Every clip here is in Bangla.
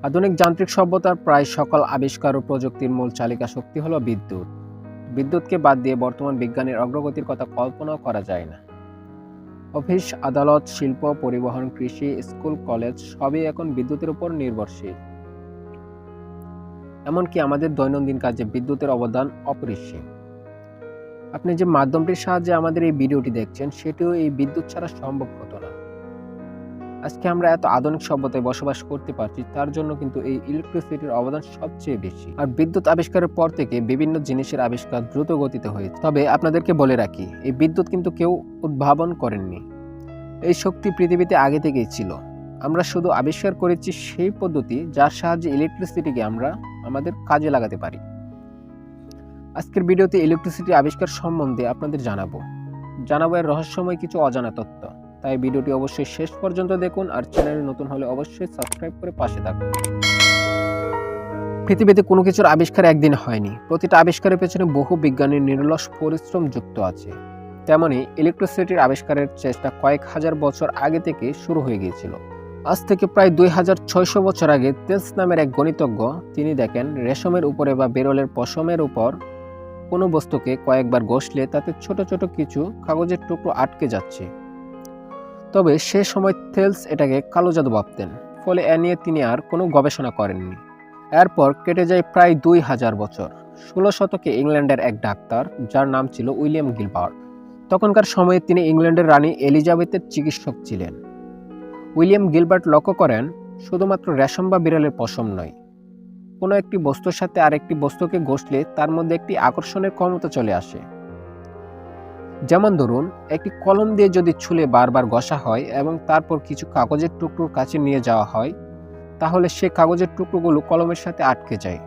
আধুনিক যান্ত্রিক সভ্যতার প্রায় সকল আবিষ্কার ও প্রযুক্তির মূল চালিকা শক্তি হলো বিদ্যুৎ। বিদ্যুৎকে বাদ দিয়ে বর্তমান বিজ্ঞানের অগ্রগতির কথা কল্পনাও করা যায় না। অফিস, আদালত, শিল্প, পরিবহন, কৃষি, স্কুল, কলেজ সবই এখন বিদ্যুতের উপর নির্ভরশীল। এমনকি আমাদের দৈনন্দিন কাজে বিদ্যুতের অবদান অপরিসীম। আপনি যে মাধ্যমটির সাহায্যে আমাদের এই ভিডিওটি দেখছেন, সেটিও এই বিদ্যুৎ ছাড়া সম্ভব হতো না। আজকে আমরা এত আধুনিক সভ্যতায় বসবাস করতে পারছি, তার জন্য কিন্তু এই ইলেকট্রিসিটির অবদান সবচেয়ে বেশি। আর বিদ্যুৎ আবিষ্কারের পর থেকে বিভিন্ন জিনিসের আবিষ্কার দ্রুত গতিতে হয়েছে। তবে আপনাদেরকে বলে রাখি, এই বিদ্যুৎ কিন্তু কেউ উদ্ভাবন করেননি। এই শক্তি পৃথিবীতে আগে থেকেই ছিল। আমরা শুধু আবিষ্কার করেছি সেই পদ্ধতি যার সাহায্যে ইলেকট্রিসিটিকে আমরা আমাদের কাজে লাগাতে পারি। আজকের ভিডিওতে ইলেকট্রিসিটি আবিষ্কার সম্বন্ধে আপনাদের জানাবো এর রহস্যময় কিছু অজানা তথ্য। তাই ভিডিওটি অবশ্যই শেষ পর্যন্ত দেখুন, আর চ্যানেলে নতুন হলে অবশ্যই সাবস্ক্রাইব করে পাশে থাকুন। পৃথিবীতে কোনো কিছুর আবিষ্কার একদিন হয়নি। প্রতিটা আবিষ্কারের পেছনে বহু বিজ্ঞানীর নিরলস পরিশ্রম যুক্ত আছে। তেমনি ইলেকট্রিসিটির আবিষ্কারের চেষ্টা কয়েক হাজার বছর আগে থেকে শুরু হয়ে গিয়েছিল। আজ থেকে প্রায় 2600 বছর আগে তেলস নামের এক গণিতজ্ঞ তিনি দেখেন রেশমের উপরে বা বেরলের পশমের উপর কোনো বস্তুকে কয়েকবার ঘষলে তাতে ছোট ছোট কিছু কাগজের টুকরো আটকে যাচ্ছে। তবে সে সময় থেলস এটাকে কালো জাদু ভাবতেন, ফলে এ নিয়ে তিনি আর কোনো গবেষণা করেননি। এরপর কেটে যায় প্রায় 2000 বছর। 16 শতকে ইংল্যান্ডের এক ডাক্তার, যার নাম ছিল উইলিয়াম গিলবার্ট, তখনকার সময়ে তিনি ইংল্যান্ডের রানী এলিজাবেথের চিকিৎসক ছিলেন। উইলিয়াম গিলবার্ট লক্ষ্য করেন শুধুমাত্র রেশম বা বিড়ালের পশম নয়, কোনো একটি বস্তুর সাথে আরেকটি বস্তুকে ঘষলে তার মধ্যে একটি আকর্ষণের ক্ষমতা চলে আসে। যেমন ধরুন, একটি কলম দিয়ে যদি ছুলে বারবার ঘষা হয় এবং তারপর কিছু কাগজের টুকরোর কাছে নিয়ে যাওয়া হয়, তাহলে সে কাগজের টুকরোগুলো কলমের সাথে আটকে যায়।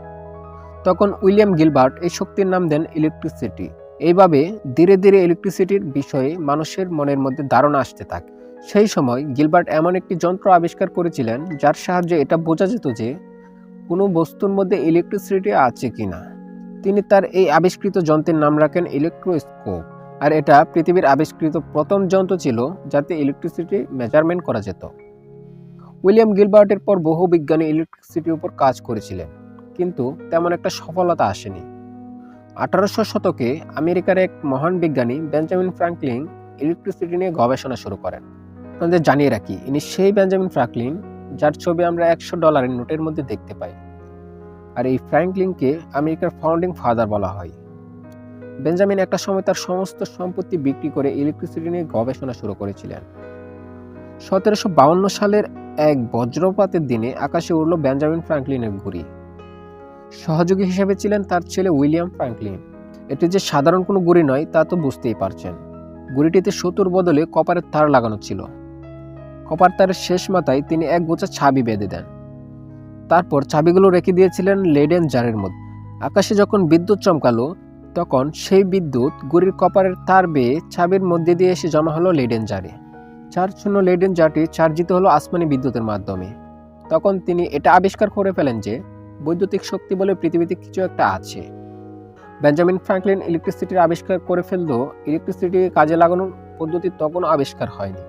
তখন উইলিয়াম গিলবার্ট এই শক্তির নাম দেন ইলেকট্রিসিটি। এইভাবে ধীরে ধীরে ইলেকট্রিসিটির বিষয়ে মানুষের মনের মধ্যে ধারণা আসতে থাকে। সেই সময় গিলবার্ট এমন একটি যন্ত্র আবিষ্কার করেছিলেন যার সাহায্যে এটা বোঝা যেত যে কোনো বস্তুর মধ্যে ইলেকট্রিসিটি আছে কিনা। তিনি তার এই আবিষ্কৃত যন্ত্রের নাম রাখেন ইলেকট্রোস্কোপ। আর এটা পৃথিবীর আবিষ্কৃত প্রথম যন্ত্র ছিল যাতে ইলেকট্রিসিটি মেজারমেন্ট করা যেত। উইলিয়াম গিলবার্টের পর বহু বিজ্ঞানী ইলেকট্রিসিটির উপর কাজ করেছিলেন, কিন্তু তেমন একটা সফলতা আসেনি। 1800 শতকে আমেরিকার এক মহান বিজ্ঞানী বেঞ্জামিন ফ্র্যাঙ্কলিন ইলেকট্রিসিটি নিয়ে গবেষণা শুরু করেন। আপনাদের জানিয়ে রাখি, ইনি সেই বেঞ্জামিন ফ্র্যাঙ্কলিন যার ছবি আমরা $100 নোটের মধ্যে দেখতে পাই। আর এই ফ্র্যাঙ্কলিনকে আমেরিকার ফাউন্ডিং ফাদার বলা হয়। বেঞ্জামিন একটা সময় তার সমস্ত সম্পত্তি বিক্রি করে ইলেকট্রিসিটি নিয়ে গবেষণা শুরু করেছিলেন। 1752 সালের এক বজ্রপাতের দিনে আকাশে উড়ল বেঞ্জামিন ফ্র্যাঙ্কলিনের ঘুড়ি। সহযোগী হিসেবে ছিলেন তার ছেলে উইলিয়াম ফ্র্যাঙ্কলিন। এটি যে সাধারণ কোনো ঘুড়ি নয় তা তো বুঝতেই পারছেন। ঘুড়িটিতে সুতোর বদলে কপারের তার লাগানো ছিল। কপার তারের শেষ মাথায় তিনি এক গোছা চাবি বেঁধে দেন। তারপর চাবিগুলো রেখে দিয়েছিলেন লেডেন জারের মধ্যে। আকাশে যখন বিদ্যুৎ চমকালো, তখন সেই বিদ্যুৎ ঘুড়ির কপারের তার বেয়ে চাবির মধ্যে দিয়ে এসে জমা হলো লেডেন জারে। যার জন্য লেডেন জারটি চার্জিত হলো আসমানি বিদ্যুতের মাধ্যমে। তখন তিনি এটা আবিষ্কার করে ফেলেন যে বৈদ্যুতিক শক্তি বলে পৃথিবীতে কিছু একটা আছে। বেঞ্জামিন ফ্র্যাঙ্কলিন ইলেকট্রিসিটির আবিষ্কার করে ফেললেও ইলেকট্রিসিটি কাজে লাগানোর পদ্ধতি তখনও আবিষ্কার হয়নি।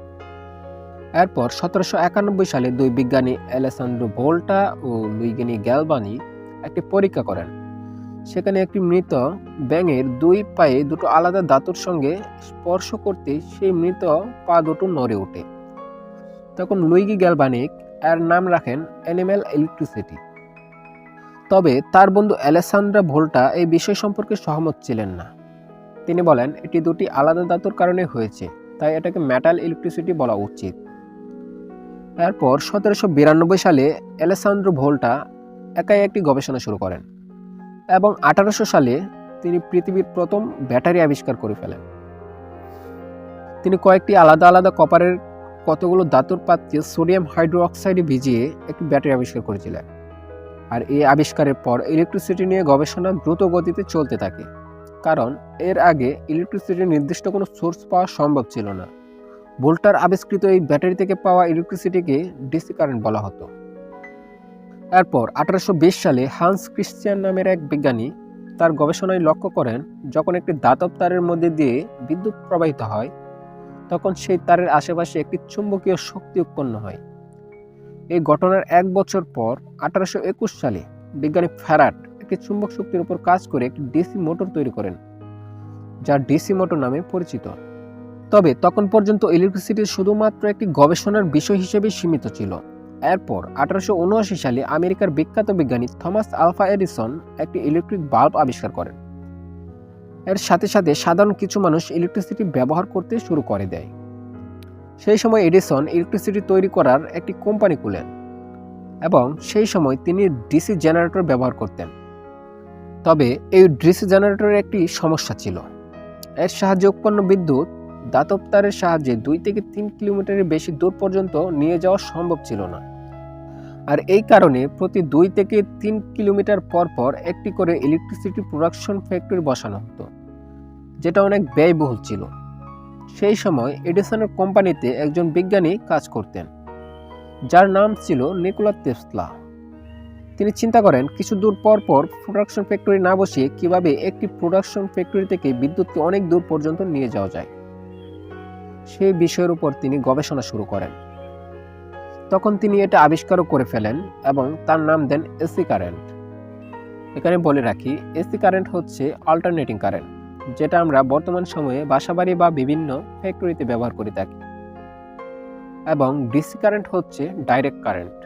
এরপর 1791 সালে দুই বিজ্ঞানী আলেসান্দ্রো ভোল্টা ও লুইগি গ্যালভানি একটি পরীক্ষা করেন। সেখানে একটি মৃত ব্যাঙের দুই পায়ে দুটো আলাদা ধাতুর সঙ্গে স্পর্শ করতে সেই মৃত পা দুটো নড়ে ওঠে। তখন লুইগি গ্যালভানিক এর নাম রাখেন অ্যানিম্যাল ইলেকট্রিসিটি। তবে তার বন্ধু আলেসান্দ্রো ভোল্টা এই বিষয় সম্পর্কে সহমত ছিলেন না। তিনি বলেন এটি দুটি আলাদা ধাতুর কারণে হয়েছে, তাই এটাকে মেটাল ইলেকট্রিসিটি বলা উচিত। এরপর 1792 সালে আলেসান্দ্রো ভোল্টা একাই একটি গবেষণা শুরু করেন এবং 1800 সালে তিনি পৃথিবীর প্রথম ব্যাটারি আবিষ্কার করে ফেলেন। তিনি কয়েকটি আলাদা আলাদা কপারের কতগুলো ধাতুর পাত্রে সোডিয়াম হাইড্রোক্সাইডে ভিজিয়ে একটি ব্যাটারি আবিষ্কার করেছিলেন। আর এই আবিষ্কারের পর ইলেকট্রিসিটি নিয়ে গবেষণা দ্রুত গতিতে চলতে থাকে, কারণ এর আগে ইলেকট্রিসিটির নির্দিষ্ট কোনো সোর্স পাওয়া সম্ভব ছিল না। ভোল্টার আবিষ্কৃত এই ব্যাটারি থেকে পাওয়া ইলেকট্রিসিটিকে ডিসি কারেন্ট বলা হতো। এরপর 1820 সালে হান্স ক্রিশ্চিয়ান নামের এক বিজ্ঞানী তার গবেষণায় লক্ষ্য করেন যখন একটি ধাতব তারের মধ্যে দিয়ে বিদ্যুৎ প্রবাহিত হয়, তখন সেই তারের আশেপাশে একটি চুম্বকীয় শক্তি উৎপন্ন হয়। এই ঘটনার 1 বছর পর 1821 সালে বিজ্ঞানী ফ্যারাড একটি চুম্বক শক্তির উপর কাজ করে একটি ডিসি মোটর তৈরি করেন, যা ডিসি মোটর নামে পরিচিত। তবে তখন পর্যন্ত ইলেকট্রিসিটি শুধুমাত্র একটি গবেষণার বিষয় হিসেবে সীমিত ছিল। এরপর 1879 সালে আমেরিকার বিখ্যাত বিজ্ঞানী থমাস আলভা এডিসন একটি ইলেকট্রিক বাল্ব আবিষ্কার করেন। এর সাথে সাথে সাধারণ কিছু মানুষ ইলেকট্রিসিটি ব্যবহার করতে শুরু করে দেয়। সেই সময় এডিসন ইলেকট্রিসিটি তৈরি করার একটি কোম্পানি খুলেন এবং সেই সময় তিনি ডিসি জেনারেটর ব্যবহার করতেন। তবে এই ডিসি জেনারেটরের একটি সমস্যা ছিল। এর সাহায্যে উৎপন্ন বিদ্যুৎ দাতব তারের সাহায্যে 2 থেকে 3 কিলোমিটারের বেশি দূর পর্যন্ত নিয়ে যাওয়া সম্ভব ছিল না। আর এই কারণে প্রতি 2 থেকে 3 কিলোমিটার পর পর একটি করে ইলেকট্রিসিটি প্রোডাকশন ফ্যাক্টরি বসানো হতো, যেটা অনেক ব্যয়বহুল ছিল। সেই সময় এডিসনের কোম্পানিতে একজন বিজ্ঞানী কাজ করতেন, যার নাম ছিল নিকোলা টেসলা। তিনি চিন্তা করেন কিছু দূর পর পর প্রোডাকশন ফ্যাক্টরি না বসিয়ে কিভাবে একটি প্রোডাকশন ফ্যাক্টরি থেকে বিদ্যুৎকে অনেক দূর পর্যন্ত নিয়ে যাওয়া যায়। সেই বিষয়ের উপর তিনি গবেষণা শুরু করেন। তখন তিনি এটা আবিষ্কারও করে ফেলেন এবং তার নাম দেন এসি কারেন্ট। এখানে বলে রাখি, এসি কারেন্ট হচ্ছে অল্টারনেটিং কারেন্ট, যেটা আমরা বর্তমান সময়ে বাসাবাড়ি বা বিভিন্ন ফ্যাক্টরিতে ব্যবহার করে থাকি। এবং ডিসি কারেন্ট হচ্ছে ডাইরেক্ট কারেন্ট,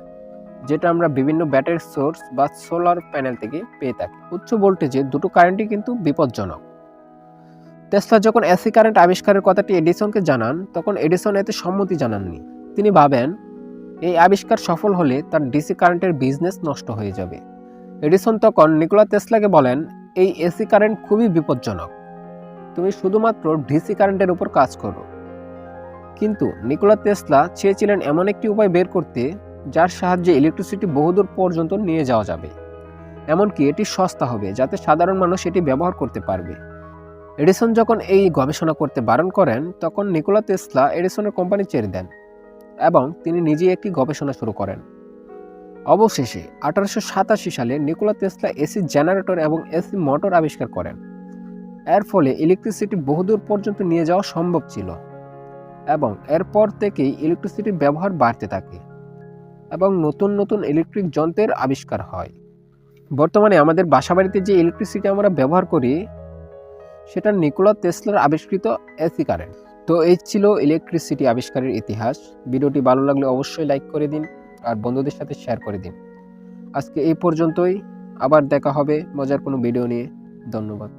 যেটা আমরা বিভিন্ন ব্যাটারি সোর্স বা সোলার প্যানেল থেকে পেয়ে থাকি। উচ্চ ভোল্টেজে দুটো কারেন্টই কিন্তু বিপজ্জনক। টেসলা যখন এসি কারেন্ট আবিষ্কারের কথাটি এডিসনকে জানান, তখন এডিসন এতে সম্মতি জানাননি। তিনি ভাবেন এই আবিষ্কার সফল হলে তার ডিসি কারেন্টের বিজনেস নষ্ট হয়ে যাবে। এডিসন তখন নিকোলা টেসলাকে বলেন, এই এসি কারেন্ট খুবই বিপজ্জনক, তুমি শুধুমাত্র ডিসি কারেন্টের উপর কাজ করো। কিন্তু নিকোলা টেসলা চেয়েছিলেন এমন একটি উপায় বের করতে যার সাহায্যে ইলেকট্রিসিটি বহুদূর পর্যন্ত নিয়ে যাওয়া যাবে, এমনকি এটি সস্তা হবে যাতে সাধারণ মানুষ এটি ব্যবহার করতে পারবে। এডিসন যখন এই গবেষণা করতে বারণ করেন, তখন নিকোলা টেসলা এডিসনের কোম্পানি ছেড়ে দেন এবং তিনি নিজেই একটি গবেষণা শুরু করেন। অবশেষে 1887 সালে নিকোলা টেসলা এসি জেনারেটর এবং এসি মোটর আবিষ্কার করেন। এর ফলে ইলেকট্রিসিটি বহুদূর পর্যন্ত নিয়ে যাওয়া সম্ভব ছিল এবং এরপর থেকেই ইলেকট্রিসিটির ব্যবহার বাড়তে থাকে এবং নতুন নতুন ইলেকট্রিক যন্ত্রের আবিষ্কার হয়। বর্তমানে আমাদের বাসাবাড়িতে যে ইলেকট্রিসিটি আমরা ব্যবহার করি, সেটা নিকোলা টেসলার আবিষ্কৃত এসি কারেন্ট। তো এই ছিল ইলেকট্রিসিটি আবিষ্কারের ইতিহাস। ভিডিওটি ভালো লাগলে অবশ্যই লাইক করে দিন আর বন্ধুদের সাথে শেয়ার করে দিন। আজকে এই পর্যন্তই, আবার দেখা হবে মজার কোনো ভিডিও নিয়ে। ধন্যবাদ।